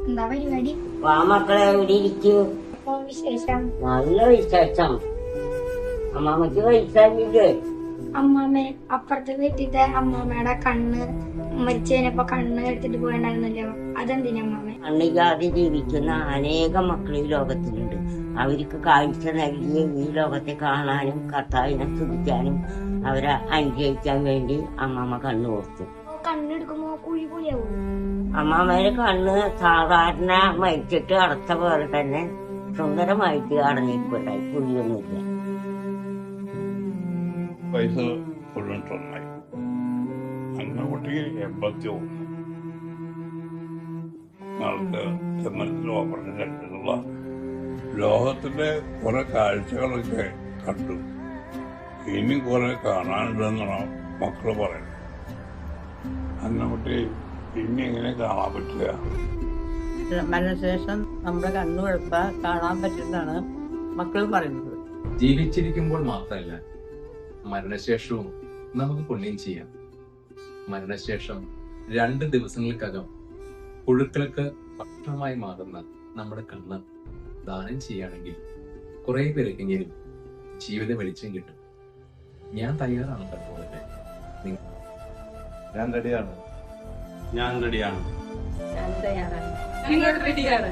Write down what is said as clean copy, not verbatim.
എന്താ പരിപാടി? വാ മക്കളെ, എവിടെ ഇരിക്കൂ. അപ്പൊ വിശേഷം? നല്ല വിശേഷം. അമ്മാമ്മക്ക് കഴിച്ചാലില്ലേ? അമ്മാമ്മ അപ്പുറത്തെ വീട്ടിത്തെ അമ്മാമ്മയുടെ കണ്ണ് മരിച്ചതിനപ്പോ കണ്ണ് എടുത്തിട്ട് പോയണ്ടായിരുന്നല്ലോ, അതെന്തിനാ അമ്മാമ്മ? കണ്ണില്ലാതെ ജീവിക്കുന്ന അനേകം മക്കൾ ഈ ലോകത്തിലുണ്ട്. അവർക്ക് കാഴ്ച നൽകിയ ഈ ലോകത്തെ കാണാനും കർത്താവിനെ സ്തുതിക്കാനും അവരെ അനുഗ്രഹിക്കാൻ വേണ്ടി അമ്മാമ്മ കണ്ണു കൊടുത്തു. കണ്ണെടുക്കുമ്പോ കുഴി കുഴിയാവും. അമ്മാമ്മയുടെ കണ്ണ് സാധാരണ മരിച്ചിട്ട് അടച്ച പോലെ തന്നെ സുന്ദരമായിട്ട് അടഞ്ഞിട്ടുണ്ടായി, കുഴിയൊന്നുമില്ല. വയസ്സ് 91 അന്നക്കുട്ടിക്ക് 81. നാളത്തെ ചെന്നത്തിൽ ഓപ്പറേഷൻ കഴിഞ്ഞിട്ടുള്ള ലോകത്തിന്റെ കുറെ കാഴ്ചകളൊക്കെ കണ്ടു. ഇനി കുറെ കാണാനുണ്ടെന്നാണ് മക്കള് പറയുന്നത്. അന്നക്കുട്ടി ഇനി എങ്ങനെ കാണാൻ പറ്റില്ല. മരണശേഷം നമ്മുടെ കണ്ണു കുഴപ്പ കാണാൻ പറ്റുന്നതാണ് മക്കൾ പറയുന്നത്. ജീവിച്ചിരിക്കുമ്പോൾ മാത്രമല്ല, മരണശേഷവും നമുക്ക് പുണ്യം ചെയ്യാം. മരണശേഷം 2 ദിവസങ്ങൾക്കകം പുഴുക്കൾക്ക് ഭക്ഷണമായി മാറുന്ന നമ്മുടെ കണ്ണ് ദാനം ചെയ്യുകയാണെങ്കിൽ കുറെ പേർക്കെങ്കിലും ജീവിത വെളിച്ചം കിട്ടും. ഞാൻ തയ്യാറാണ് കണ്ടുപോലെ. ഞാൻ റെഡിയാണ്. ഞാൻ തയ്യാറാണ്. നിങ്ങൾ റെഡിയാണ്.